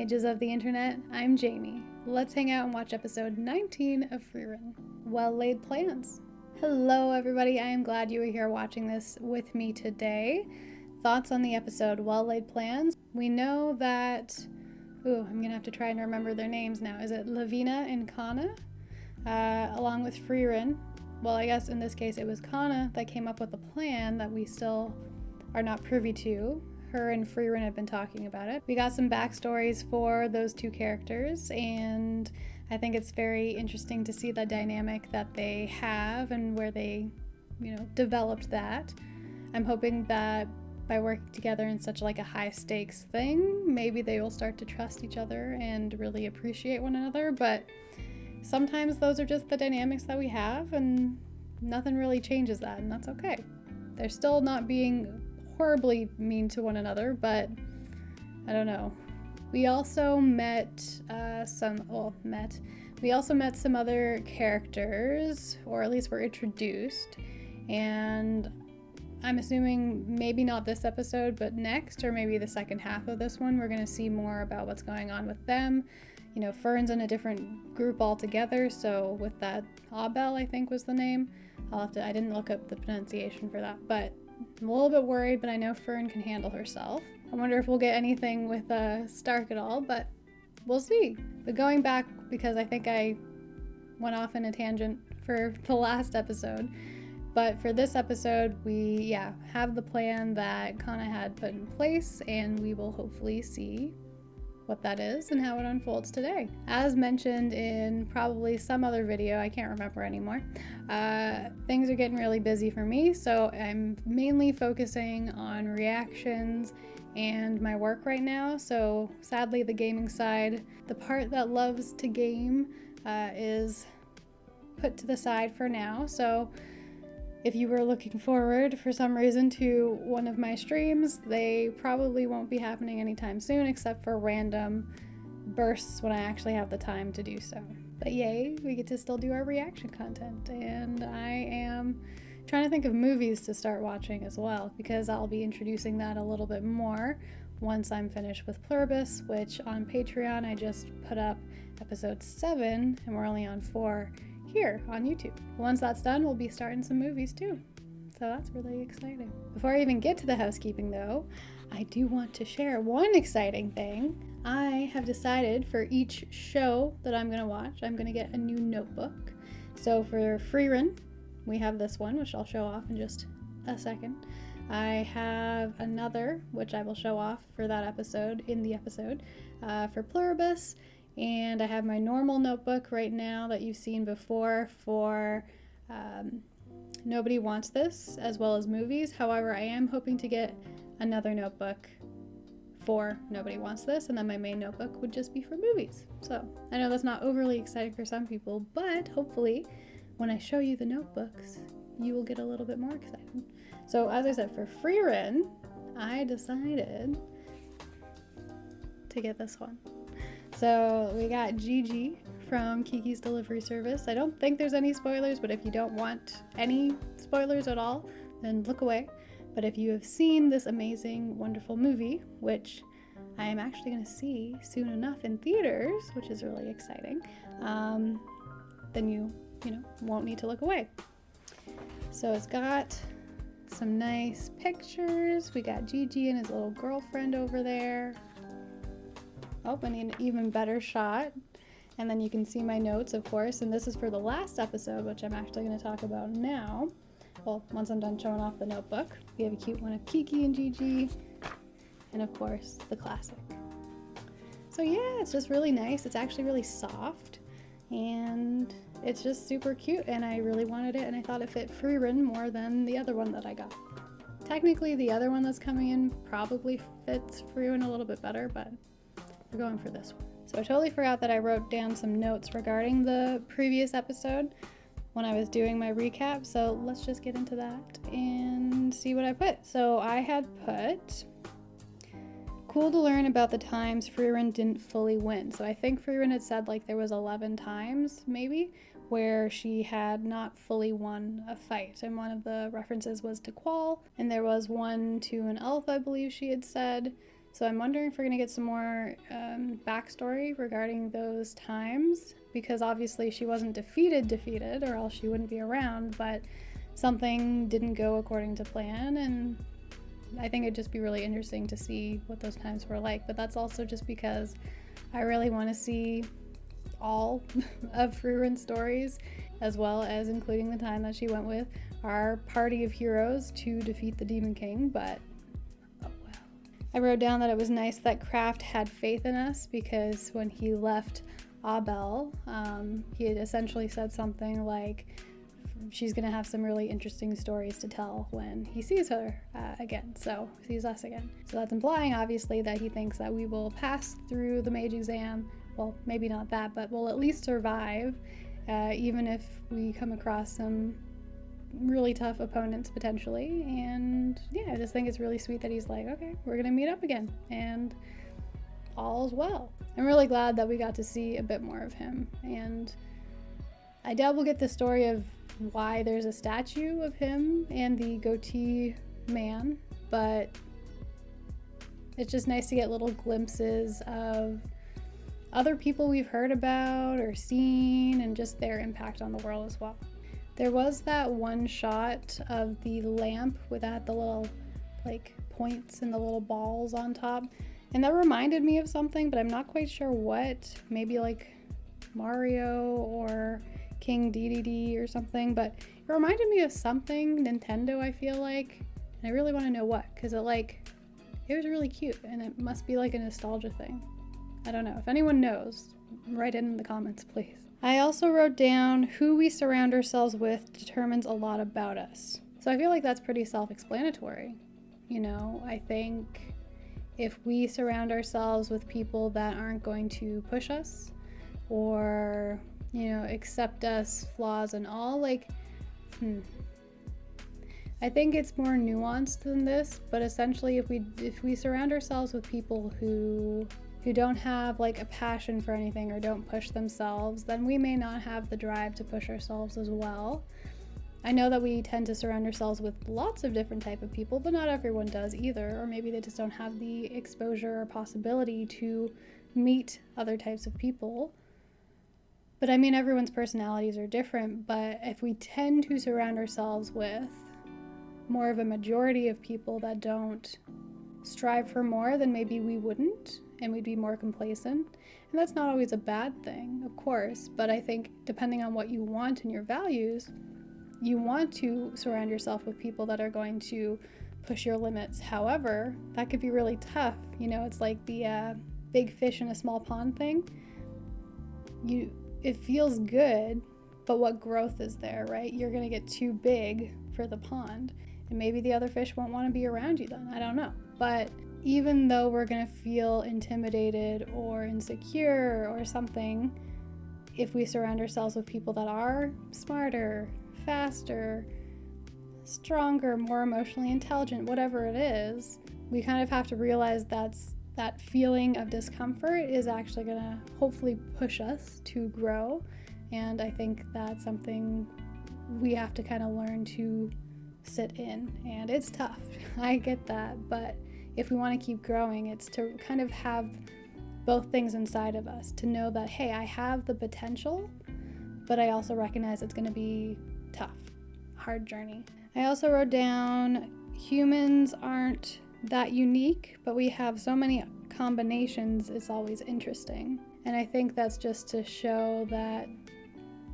mages of the internet, I'm Jamie. Let's hang out and watch episode 19 of Freerun. Well laid plans. Hello everybody, I am glad you are here watching this with me today. Thoughts on the episode, well laid plans? We know that, I'm gonna have to try and remember their names now. Is it Lavina and Kana? Along with Freerun. Well, I guess in this case it was Kana that came up with a plan that we still are not privy to. Her and Freerun have been talking about it. We got some backstories for those two characters, and I think it's very interesting to see the dynamic that they have and where they, developed that. I'm hoping that by working together in such like a high stakes thing, maybe they will start to trust each other and really appreciate one another, but sometimes those are just the dynamics that we have and nothing really changes that, and that's okay. They're still not being horribly mean to one another, but I don't know. We also met some other characters, or at least were introduced, and I'm assuming maybe not this episode, but next, or maybe the second half of this one, we're going to see more about what's going on with them. Fern's in a different group altogether, so with that, Abel, I think was the name. I didn't look up the pronunciation for that, but I'm a little bit worried, but I know Fern can handle herself. I wonder if we'll get anything with Stark at all, but we'll see. But going back, because I think I went off in a tangent for the last episode, but for this episode, we have the plan that Kana had put in place, and we will hopefully see what that is and how it unfolds today. As mentioned in probably some other video, I can't remember anymore, things are getting really busy for me, so I'm mainly focusing on reactions and my work right now. So sadly, the gaming side, the part that loves to game, is put to the side for now. So if you were looking forward for some reason to one of my streams, they probably won't be happening anytime soon, except for random bursts when I actually have the time to do so. But yay, we get to still do our reaction content, and I am trying to think of movies to start watching as well, because I'll be introducing that a little bit more once I'm finished with Pluribus, which on Patreon I just put up episode 7, and we're only on 4 here on YouTube. Once that's done, we'll be starting some movies too. So that's really exciting. Before I even get to the housekeeping though, I do want to share one exciting thing. I have decided for each show that I'm going to watch, I'm going to get a new notebook. So for Freerun, we have this one, which I'll show off in just a second. I have another, which I will show off for that episode, in the episode, for Pluribus. And I have my normal notebook right now that you've seen before for Nobody Wants This, as well as movies. However, I am hoping to get another notebook for Nobody Wants This, and then my main notebook would just be for movies. So I know that's not overly exciting for some people, but hopefully when I show you the notebooks, you will get a little bit more excited. So as I said, for Freerun, I decided to get this one. So we got Gigi from Kiki's Delivery Service. I don't think there's any spoilers, but if you don't want any spoilers at all, then look away. But if you have seen this amazing, wonderful movie, which I am actually going to see soon enough in theaters, which is really exciting, then you won't need to look away. So it's got some nice pictures. We got Gigi and his little girlfriend over there. Oh, I need an even better shot. And then you can see my notes, of course. And this is for the last episode, which I'm actually going to talk about now. Well, once I'm done showing off the notebook. We have a cute one of Kiki and Gigi. And of course, the classic. So yeah, it's just really nice. It's actually really soft. And it's just super cute. And I really wanted it. And I thought it fit Freerun more than the other one that I got. Technically, the other one that's coming in probably fits Freerun a little bit better, but we're going for this one. So I totally forgot that I wrote down some notes regarding the previous episode when I was doing my recap. So let's just get into that and see what I put. So I had put, cool to learn about the times Freerun didn't fully win. So I think Freerun had said like there was 11 times maybe where she had not fully won a fight. And one of the references was to Qual, and there was one to an elf, I believe she had said. So I'm wondering if we're going to get some more backstory regarding those times, because obviously she wasn't defeated, or else she wouldn't be around, but something didn't go according to plan, and I think it'd just be really interesting to see what those times were like. But that's also just because I really want to see all of Friren's stories, as well as including the time that she went with our party of heroes to defeat the Demon King. But oh well. I wrote down that it was nice that Kraft had faith in us, because when he left Abel, he had essentially said something like she's gonna have some really interesting stories to tell when he sees her again, so sees us again. So that's implying, obviously, that he thinks that we will pass through the mage exam. Well, maybe not that, but we'll at least survive, even if we come across some really tough opponents potentially. And yeah, I just think it's really sweet that he's like, okay, we're gonna meet up again, and all's well. I'm really glad that we got to see a bit more of him, and I doubt we'll get the story of why there's a statue of him and the goatee man, but it's just nice to get little glimpses of other people we've heard about or seen, and just their impact on the world as well. There was that one shot of the lamp with the little like points and the little balls on top, and that reminded me of something, but I'm not quite sure what. Maybe like Mario or King DDD or something, but it reminded me of something Nintendo, I feel like, and I really want to know what, because it was really cute, and it must be like a nostalgia thing. I don't know. If anyone knows, write it in the comments, please. I also wrote down who we surround ourselves with determines a lot about us. So I feel like that's pretty self-explanatory. You know, I think if we surround ourselves with people that aren't going to push us, or accept us, flaws and all, I think it's more nuanced than this, but essentially if we surround ourselves with people who don't have like a passion for anything or don't push themselves, then we may not have the drive to push ourselves as well. I know that we tend to surround ourselves with lots of different type of people, but not everyone does either, or maybe they just don't have the exposure or possibility to meet other types of people. But I mean, everyone's personalities are different, but if we tend to surround ourselves with more of a majority of people that don't strive for more, then maybe we wouldn't, and we'd be more complacent. And that's not always a bad thing, of course, but I think depending on what you want and your values, you want to surround yourself with people that are going to push your limits. However, that could be really tough. It's like the big fish in a small pond thing. It feels good, but what growth is there, right? You're going to get too big for the pond, and maybe the other fish won't want to be around you then. I don't know. But even though we're going to feel intimidated or insecure or something, if we surround ourselves with people that are smarter, faster, stronger, more emotionally intelligent, whatever it is, we kind of have to realize that feeling of discomfort is actually going to hopefully push us to grow. And I think that's something we have to kind of learn to sit in. And it's tough. I get that. But if we want to keep growing, it's to kind of have both things inside of us, to know that, hey, I have the potential, but I also recognize it's going to be tough, hard journey. I also wrote down humans aren't that unique, but we have so many combinations, it's always interesting. And I think that's just to show that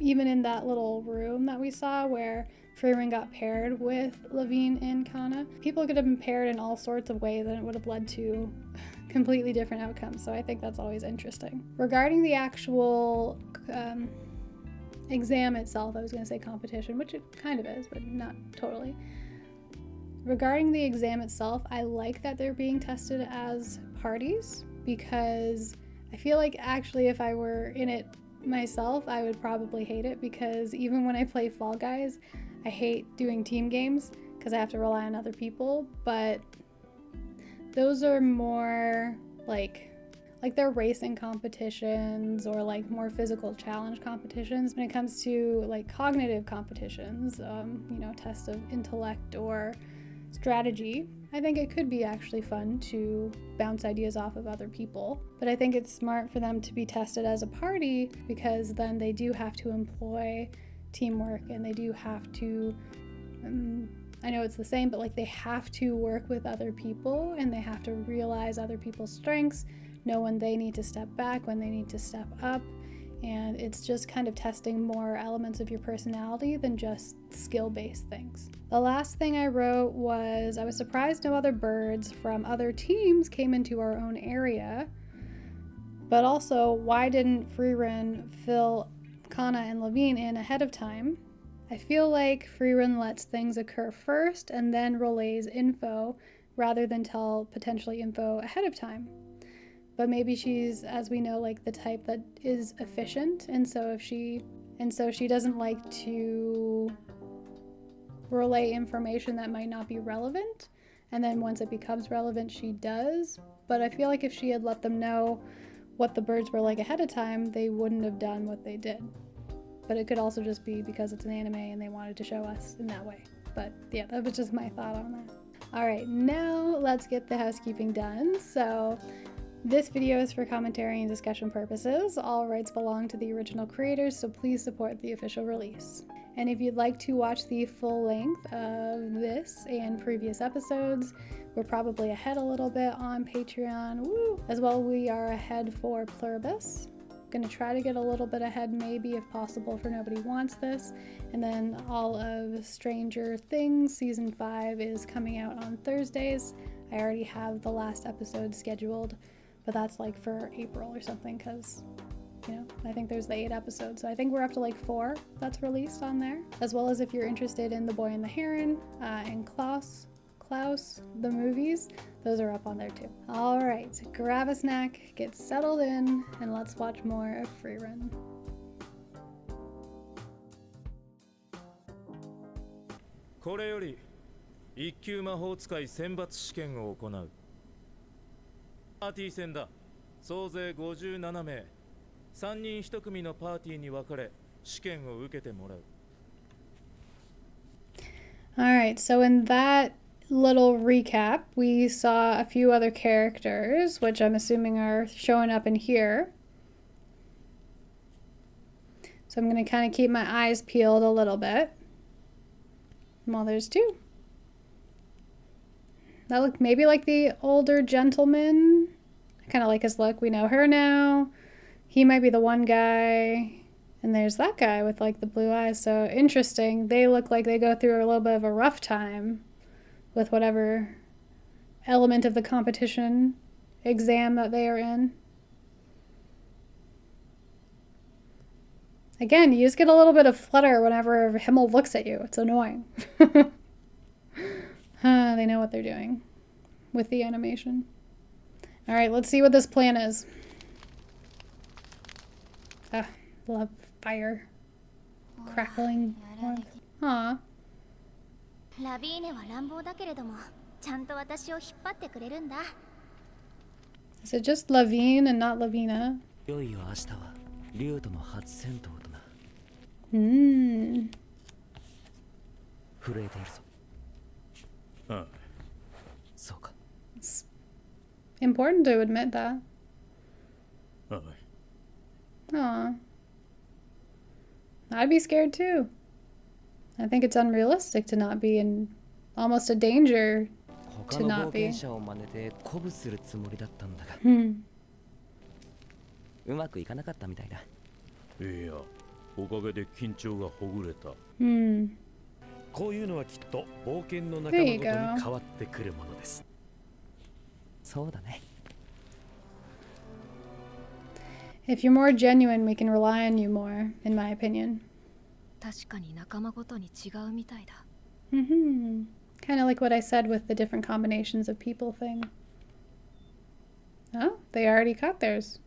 even in that little room that we saw where Frieren got paired with Levine and Kana, people could have been paired in all sorts of ways and it would have led to completely different outcomes. So I think that's always interesting. Regarding the actual exam itself, I was going to say competition, which it kind of is, but not totally. Regarding the exam itself, I like that they're being tested as parties, because I feel like actually if I were in it myself, I would probably hate it, because even when I play Fall Guys, I hate doing team games because I have to rely on other people, but those are more like they're racing competitions or like more physical challenge competitions. When it comes to like cognitive competitions, tests of intellect or strategy. I think it could be actually fun to bounce ideas off of other people, but I think it's smart for them to be tested as a party, because then they do have to employ teamwork, and they do have to, I know it's the same, but like they have to work with other people, and they have to realize other people's strengths, know when they need to step back, when they need to step up, and it's just kind of testing more elements of your personality than just skill-based things. The last thing I wrote was, I was surprised no other birds from other teams came into our own area, but also, why didn't Freerun fill Kana and Levine in ahead of time? I feel like Freerun lets things occur first and then relays info rather than tell potentially info ahead of time. But maybe she's, as we know, like the type that is efficient, and so she doesn't like to relay information that might not be relevant, and then once it becomes relevant she does. But I feel like if she had let them know what the birds were like ahead of time, they wouldn't have done what they did. But it could also just be because it's an anime and they wanted to show us in that way. But yeah, that was just my thought on that. Alright, now let's get the housekeeping done. So this video is for commentary and discussion purposes. All rights belong to the original creators, so please support the official release. And if you'd like to watch the full length of this and previous episodes, we're probably ahead a little bit on Patreon. Woo! As well, we are ahead for Pluribus. Gonna try to get a little bit ahead, maybe, if possible, for Nobody Wants This. And then all of Stranger Things Season 5 is coming out on Thursdays. I already have the last episode scheduled, but that's like for April or something, because, you know, I think there's the 8 episodes, so I think we're up to like 4 that's released on there. As well as if you're interested in The Boy and the Heron and Klaus, the movies, those are up on there too. All right, grab a snack, get settled in, and let's watch more of Freerun. これより一級魔法使い選抜試験を行う。パーティー戦だ。総勢57名。3人1組のパーティーに分かれ試験を受けてもらう。Alright, so in that little recap, we saw a few other characters, which I'm assuming are showing up in here. So I'm going to kind of keep my eyes peeled a little bit. Well, there's 2. That look maybe like the older gentleman. I kind of like his look. We know her now. He might be the one guy. And there's that guy with like the blue eyes. So interesting. They look like they go through a little bit of a rough time with whatever element of the competition exam that they are in. Again, you just get a little bit of flutter whenever Himmel looks at you. It's annoying. They know what they're doing with the animation. All right, let's see what this plan is. Love fire. Crackling. Aw. ラビーネは乱暴だけれども、ちゃんと私を引っ張ってくれるんだ。Is it just Lavine and not Lavina? いよいよ明日はリュウとの初戦闘とな。Hmm. 震えているぞ。ああ。そうか。It's important to admit that. ああ。Aw. I'd be scared too. I think it's unrealistic to not be in almost a danger 他 to の not 冒 be. 険者を真似て鼓舞するつもりだったんだが、 Hmm. うまくいかなかったみたいだ。いや、おかげで緊張がほぐれた。Hmm. こういうのはきっと冒険の仲間ごとに変わってくるものです。そうだね。 If you're more genuine, we can rely on you more, in my opinion. 確かに仲間ごとに違うみたいだ。Mm-hmm. Kind of like what I said with the different combinations of people thing. Oh, they already caught theirs.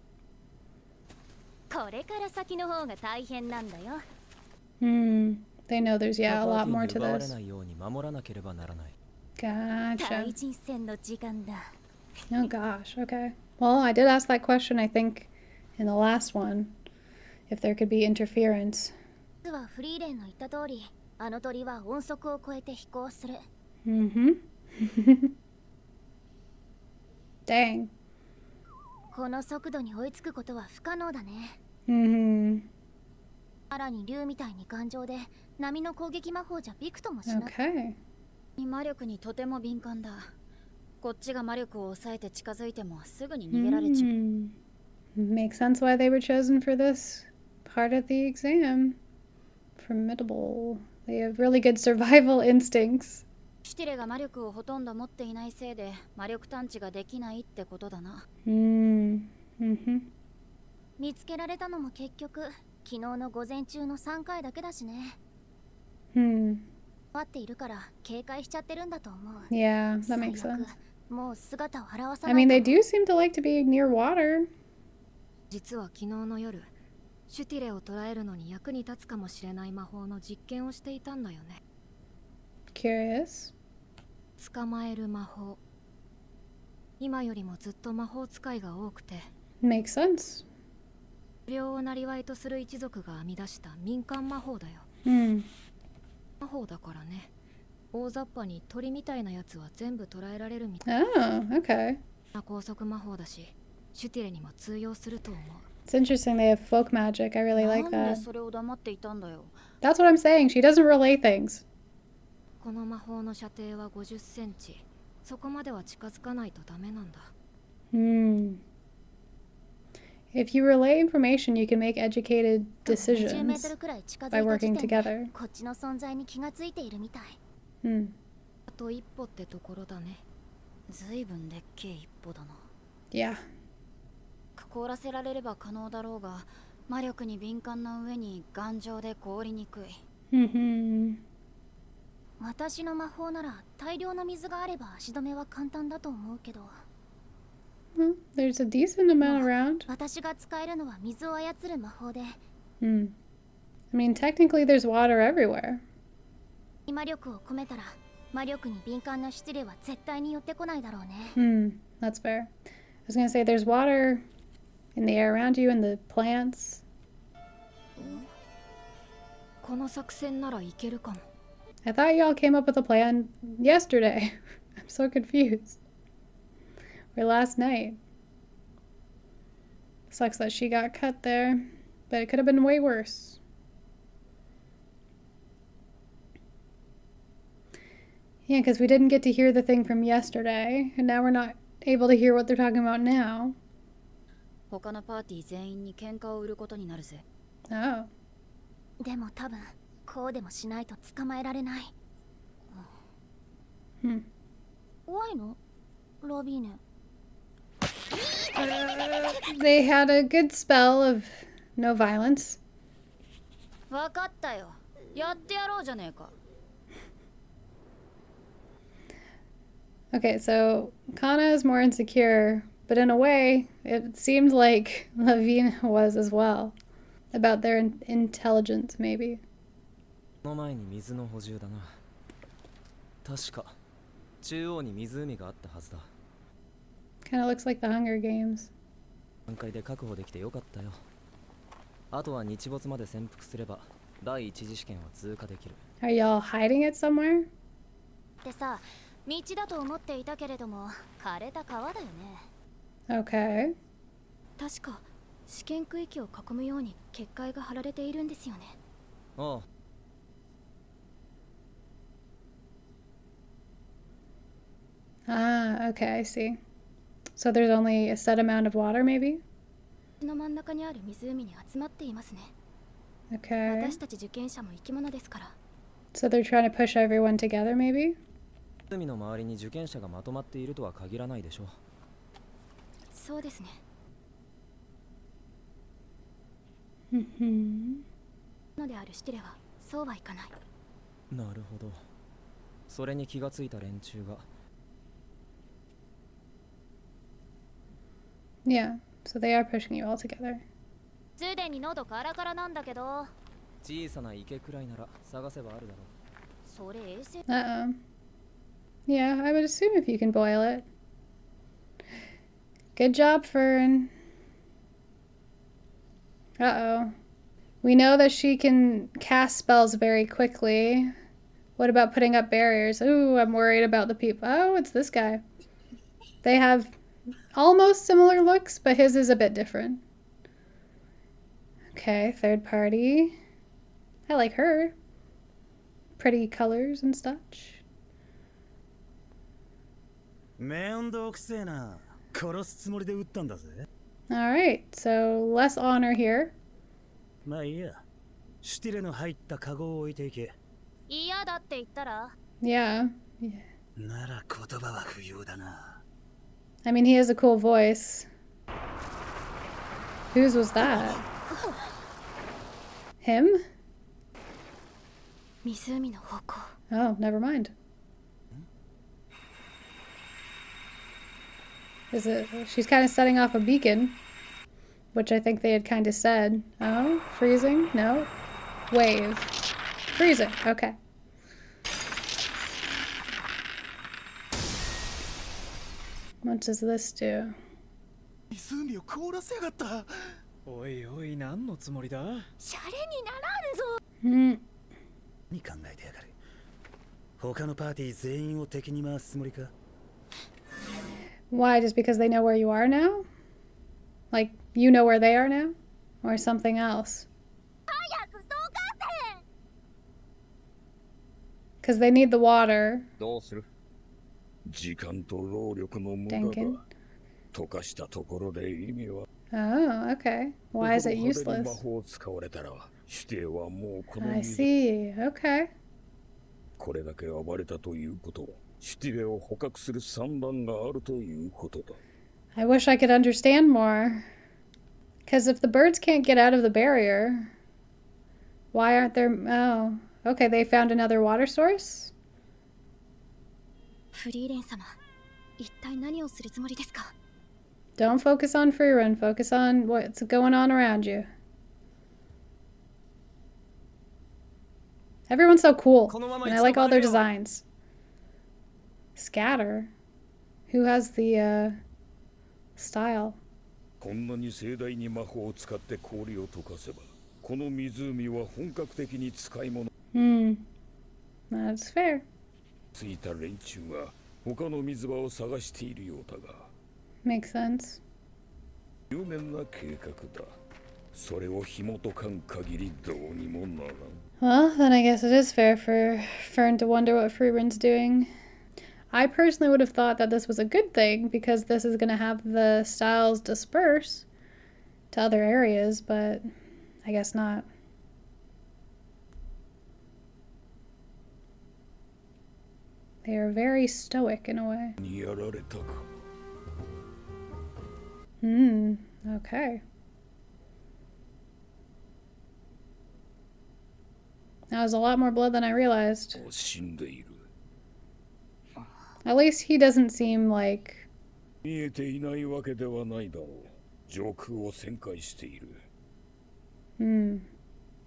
これから先の方が大変なんだよ。Hmm. They know there's, yeah, a パー lot ティー more に to 奪われ this. ないように守らなければならない。 Gotcha. 対人戦の時間だ。 Oh gosh, okay. Well, I did ask that question, I think, in the last one, if there could be interference. 実はフリーレンの言った通り、あの鳥は音速を超えて飛行する。Mm-hmm. Dang. この速度に追いつくことは不可能だね。Mm-hmm. さらに竜みたいに頑丈で波の攻撃魔法じゃびくともしない。 Okay. 魔力にとても敏感だ。こっちが魔力を抑えて近づいてもすぐに逃げられちまう。Makes sense why they were chosen for this part of the exam. Formidable. They have really good survival instincts. シュティレが魔力をほとんど持っていないせいで魔力探知ができないってことだな。Mm-hmm. 見つけられたのも結局昨日の午前中の3回だけだしね。待っているから警戒しちゃってるんだと思う。 Yeah, that makes 最悪 sense. もう姿を現さ I ない mean, か they も。 do seem to like to be near water. 実は昨日の夜、シュティレを捕らえるのに役に立つかもしれない魔法の実験をしていたんだよね。 Curious. 捕まえる魔法。今よりもずっと魔法使いが多くて、 Makes sense. 不良をなりわいとする一族が編み出した民間魔法だよ。魔法だからね。大雑把に鳥みたいなやつは全部捕らえられるみたい Oh, okay. な高速魔法だし、シュティレにも通用すると思う。 It's interesting they have folk magic. I really like なん that. でそれを黙っていたんだよ。 That's what I'm saying. She doesn't relay things. この魔法の射程は50センチ。そこまでは近づかないとダメなんだ。If you relay information, you can make educated 20メー decisions トルくらい近づ by いた working 時点で together. こっちの存在に気がついているみたい。あと一歩ってところだね。ずいぶんでっけえ一歩だな。 Yeah. 凍らせられれば可能だろうが、魔力に敏感な上に頑丈で凍りにくい。私の魔法なら大量の水があれば足止めは簡単だと思うけど、 Well, there's a decent amount around. 私が使えるのは水を操る魔法で、 I mean, technically, there's water everywhere. 魔力を込めたら魔力に敏感なシュティレは絶対に寄ってこないだろうね。That's fair. I was gonna say there's water in the air around you and the plants. この作戦ならいけるかも。 I thought y'all came up with a plan yesterday. I'm so confused. Or last night. Sucks that she got cut there, but it could have been way worse. Yeah, because we didn't get to hear the thing from yesterday, and now we're not able to hear what they're talking about now. 他のパーティー全員に喧嘩を売ることになるぜ。 Oh. でも多分こうでもしないと捕まえられない。怖いの？ロビーネ。They had a good spell of no violence. わかったよ。やってやろうじゃねえか。 Okay, so Kana is more insecure, but in a way, it seemed like Lavina was as well. About their intelligence, maybe. この前に水の補充だな。確か中央に湖があったはずだ。Kind of looks like the Hunger Games. 段階で確保できてよかったよ。あとは日没まで潜伏すれば第一次試験は通過できる。 Are y'all hiding it somewhere? でさ、道だと思っていたけれども枯れた川だよね。 Okay. 確か試験区域を囲むように結界が張られているんですよね。ああ。Ah, okay, I see. So there's only a set amount of water, maybe? の真ん中にある湖に集まっていますね。 Okay. 私たち受験者も生き物ですから。 So they're trying to push everyone together, maybe? 湖の周りに受験者がまとまっているとは限らないでしょう。そうですね。のであるシュティレはそうはいかない。なるほど。それに気がついた連中が。Yeah, so they are pushing you all together. すでに喉カラカラなんだけど。小さな池くらいなら探せばあるだろそれ衛星。Uh-oh. Yeah, I would assume if you can boil it. Good job, Fern. Uh-oh. We know that she can cast spells very quickly, What about putting up barriers? Ooh, I'm worried about the people. Oh, it's this guy. They have almost similar looks, but his is a bit different. Okay, third party. I like her. Pretty colors and such. Alright, so less honor here. Yeah. I mean, he has a cool voice. Whose was that? Him? Oh, never mind. Is it? She's kind of setting off a beacon, which I think they had kind of said. Oh, freezing? No. Wave. Freezing. Okay. What does this do? 湖を凍らせやがった。おいおい、何のつもりだ？シャレにならんぞ。何考えてやがる。他のパーティー全員を敵に回すつもりか？ Why? Just because they know where you are now? Like, you know where they are now? Or something else? Because they need the water. どうする？時間と労力の無駄だ。溶かしたところで意味は。Oh, okay. Why is it useless? 魔法を使われたら、指定はもうこの I see. Okay. これだけ暴れたということは、シュティベを捕獲する算段があるということだ。I wish I could understand more. Because if the birds can't get out of the barrier, why aren't there... Oh, okay, they found another water source? フリーレン様、一体何をするつもりですか? Don't focus on Freerun, focus on what's going on around you. Everyone's so cool, and I like all their designs. Scatter? Who has the, style? こんなに盛大に魔法を使って氷を溶かせば、この湖は本格的に使い物。That's fair. ついた連中が他の水場を探しているようだが。Makes sense. 有念な計画だ。それを紐解かん限りどうにもならん。Well, then I guess it is fair for Fern to wonder what Freerun's doing. I personally would have thought that this was a good thing because this is going to have the styles disperse to other areas, but I guess not. They are very stoic in a way. Okay. That was a lot more blood than I realized. At least he doesn't seem like... 見えていないわけではないだろう。上空を旋回している。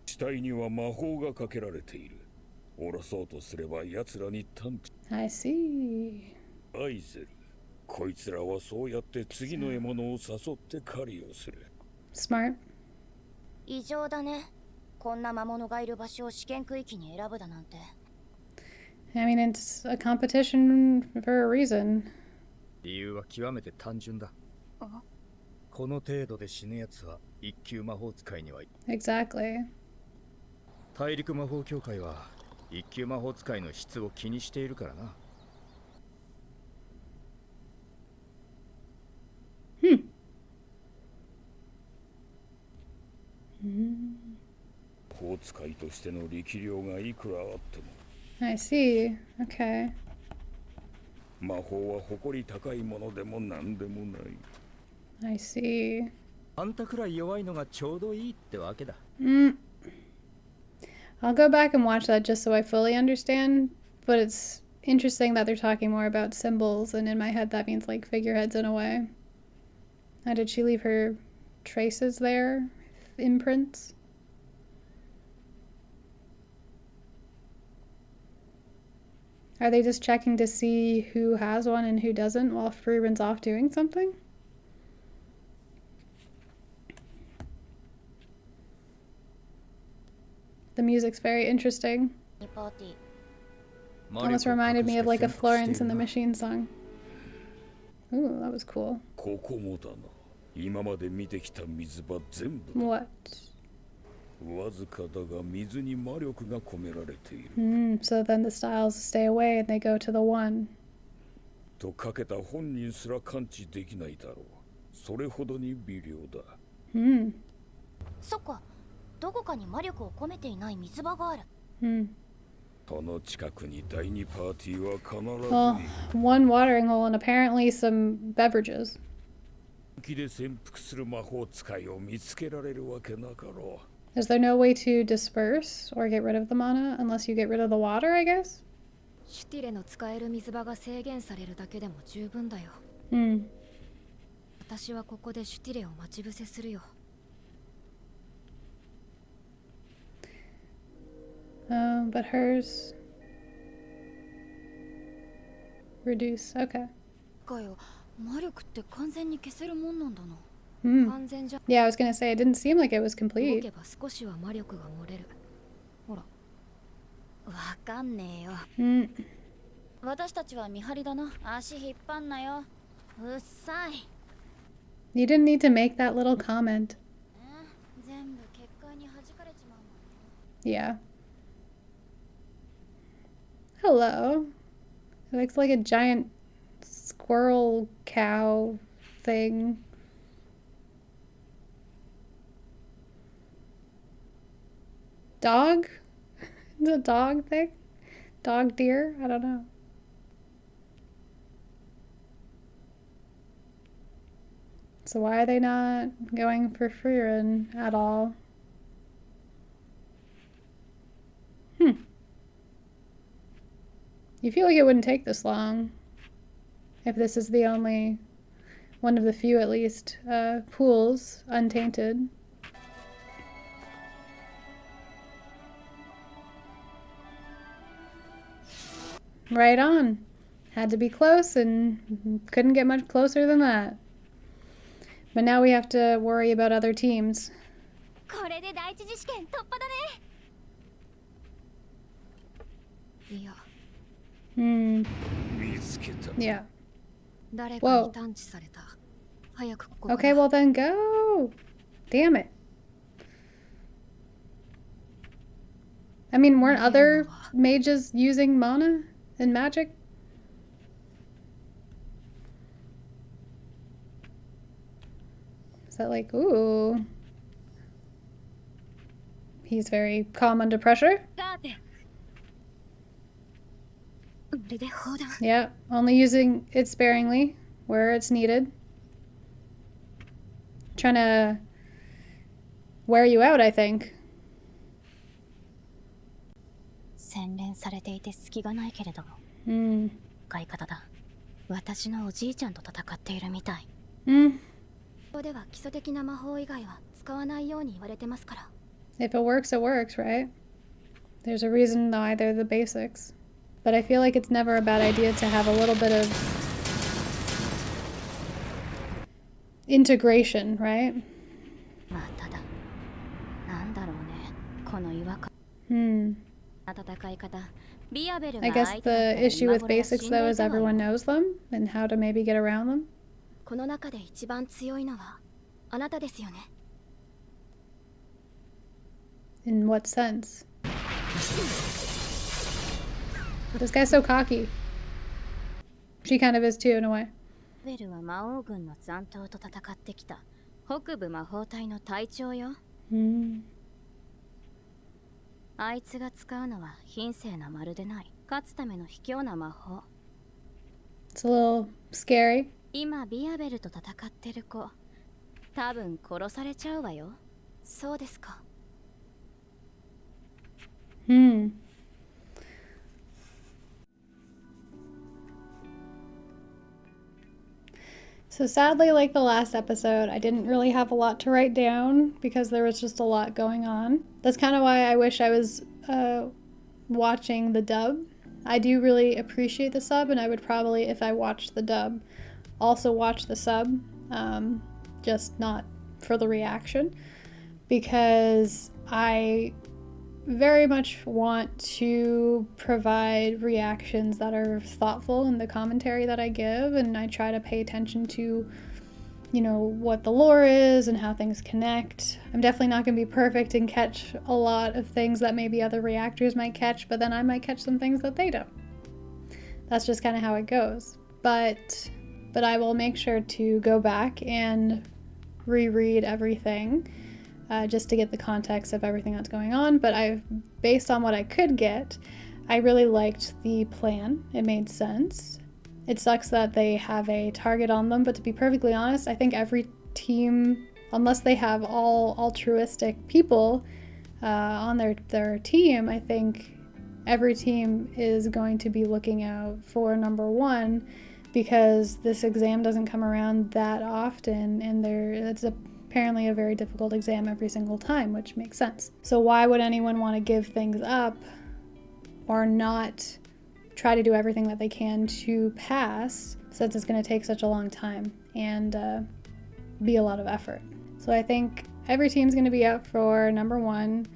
地体には魔法がかけられている。下ろそうとすれば奴らに探知。I see. アイゼル。こいつらはそうやって次の獲物を誘って狩りをする。Smart. 異常だね。こんな魔物がいる場所を試験区域に選ぶだなんて。I mean, it's a competition for a reason. 理由は極めて単純だ。この程度で死ぬ奴は一級魔法使いにはい。Exactly. 大陸魔法協会は一級魔法使いの質を気にしているからな。魔法使いとしての力量がいくらあっても。I see. Okay. 魔法は誇り高いものでも何でもない。I see. あんたくらい弱いのがちょうどいいってわけだ。I'll go back and watch that just so I fully understand, but it's interesting that they're talking more about symbols, and in my head that means like figureheads in a way. Now, did she leave her traces there? Imprints? Are they just checking to see who has one and who doesn't while Freerun's off doing something? The music's very interesting. Almost reminded me of like a Florence and the Machine song. Ooh, that was cool. What? So then the styles stay away and they go to the one. とかけた本人すら感知できないだろう。それほどに微量だ。そっか、どこかに魔力を込めていない水場がある。この近くに第二パーティーは必ず。Well, one watering hole and apparently some beverages. 気で潜伏する魔法使いを見つけられるわけなかろう。Is there no way to disperse or get rid of the mana unless you get rid of the water, I guess? シュティレの使える水場が制限されるだけでも十分だよ。私はここでシュティレを待ち伏せするよ。But hers reduce. Okay. かよ、魔力って完全に消せるもんなんだな。完全じゃ。Yeah, I was gonna say it didn't seem like it was 動 complete. けば少しは魔力が漏れる。ほら。わかんねえよ。私たちは見張りだな。足引っ張んなよ。うっさい。You didn't need to make that little comment. 全部結界に弾かれちまうもん。Yeah. Hello. It looks like a giant squirrel cow thing. Dog? It's a dog thing? Dog deer? I don't know. So why are they not going for Frieren at all? You feel like it wouldn't take this long if this is the only, one of the few at least, pools untainted. Right on. Had to be close and couldn't get much closer than that. But now we have to worry about other teams. これで第一次試験突破だね。いや。Yeah. 誰かに探知された。早くここから。Okay, well then go. Damn it. I mean, weren't other mages using mana and magic? Is that like, ooh. He's very calm under pressure. Yeah, only using it sparingly where it's needed. Trying to wear you out, I think. 洗練されていて隙がないけれど、使い方だ。私のおじいちゃんと戦っているみたい。ここでは基礎的な魔法以外は使わないように言われてますから。If it works, it works, right? There's a reason why they're the basics. But I feel like it's never a bad idea to have a little bit of integration, right? まあただ、なんだろうね、この違和感。戦い方。I guess the issue with basics though is everyone knows them and how to maybe get around them. この中で一番強いのはあなたですよね。In what sense? This guy's so cocky. She kind of is too, in a way. ベルは魔王軍の残党と戦ってきた北部魔法隊の隊長よ。あいつが使うのは品性なまるでない勝つための卑怯な魔法。It's a little scary. 今ビアベルと戦ってる子、多分殺されちゃうわよ。そうですか。So sadly, like the last episode, I didn't really have a lot to write down because there was just a lot going on. That's kind of why I wish I was watching the dub. I do really appreciate the sub, and I would probably, if I watched the dub, also watch the sub, just not for the reaction, because I very much want to provide reactions that are thoughtful in the commentary that I give, and I try to pay attention to, you know, what the lore is and how things connect. I'm definitely not going to be perfect and catch a lot of things that maybe other reactors might catch, but then I might catch some things that they don't. That's just kind of how it goes. But I will make sure to go back and reread everything just to get the context of everything that's going on. But based on what I could get, I really liked the plan. It made sense. It sucks that they have a target on them, but to be perfectly honest, I think every team, unless they have all altruistic people on their team, I think every team is going to be looking out for number one, because this exam doesn't come around that often, and it's apparently a very difficult exam every single time, which makes sense. So why would anyone want to give things up or not try to do everything that they can to pass, since it's going to take such a long time and be a lot of effort? So I think every team's going to be out for number one,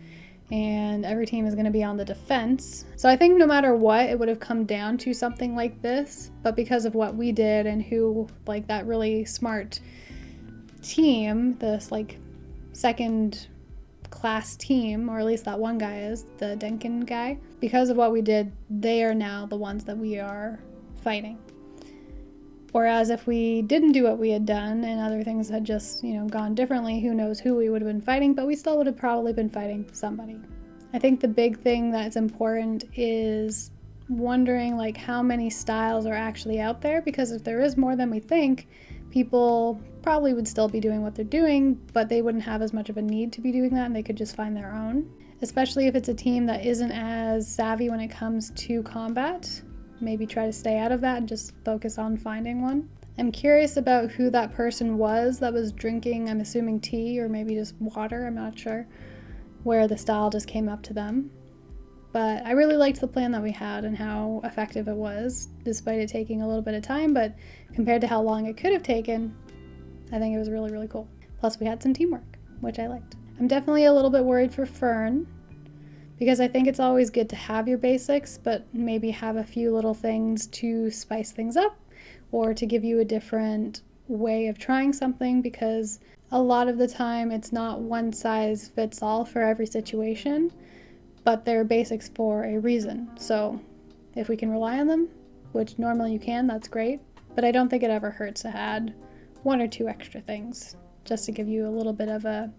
and every team is going to be on the defense. So I think no matter what, it would have come down to something like this, but because of what we did and who, like, that really smart team, this like second class team, or at least that one guy is, the Denkin guy, because of what we did, they are now the ones that we are fighting. Whereas if we didn't do what we had done and other things had just, you know, gone differently, who knows who we would have been fighting, but we still would have probably been fighting somebody. I think the big thing that's important is wondering, like, how many styles are actually out there, because if there is more than we think, people probably would still be doing what they're doing, but they wouldn't have as much of a need to be doing that, and they could just find their own. Especially if it's a team that isn't as savvy when it comes to combat. Maybe try to stay out of that and just focus on finding one. I'm curious about who that person was that was drinking, I'm assuming tea or maybe just water, I'm not sure, where the style just came up to them. But I really liked the plan that we had and how effective it was, despite it taking a little bit of time, but compared to how long it could have taken, I think it was really, really cool. Plus we had some teamwork, which I liked. I'm definitely a little bit worried for Fern, because I think it's always good to have your basics, but maybe have a few little things to spice things up or to give you a different way of trying something, because a lot of the time it's not one size fits all for every situation, but they're basics for a reason. So if we can rely on them, which normally you can, that's great, but I don't think it ever hurts to add one or two extra things just to give you a little bit of an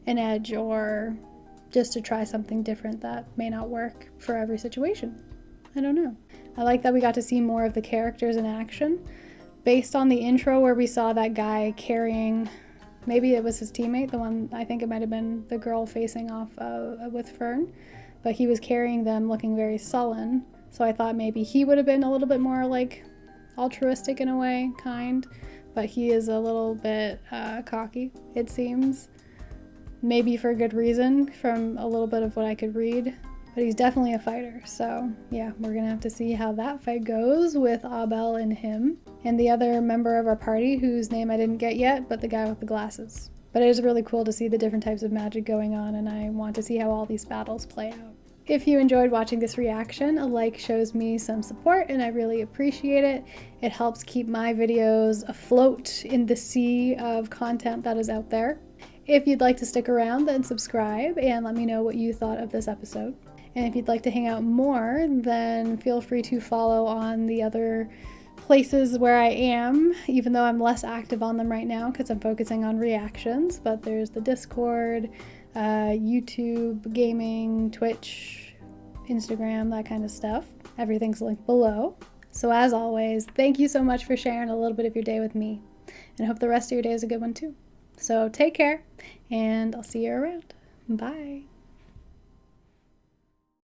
edge, or just to try something different that may not work for every situation. I don't know. I like that we got to see more of the characters in action. Based on the intro where we saw that guy carrying, maybe it was his teammate, the one, I think it might have been the girl facing off with Fern, but he was carrying them looking very sullen. So I thought maybe he would have been a little bit more like altruistic in a way, kind, but he is a little bit cocky, it seems. Maybe for good reason, from a little bit of what I could read, but he's definitely a fighter. So yeah, we're gonna have to see how that fight goes with Abel and him, and the other member of our party whose name I didn't get yet, but the guy with the glasses. But it is really cool to see the different types of magic going on, and I want to see how all these battles play out. If you enjoyed watching this reaction, a like shows me some support and I really appreciate it. It helps keep my videos afloat in the sea of content that is out there. If you'd like to stick around, then subscribe and let me know what you thought of this episode. And if you'd like to hang out more, then feel free to follow on the other places where I am, even though I'm less active on them right now because I'm focusing on reactions. But there's the Discord, YouTube, gaming, Twitch, Instagram, that kind of stuff. Everything's linked below. So as always, thank you so much for sharing a little bit of your day with me, and I hope the rest of your day is a good one too. So take care, and I'll see you around. Bye.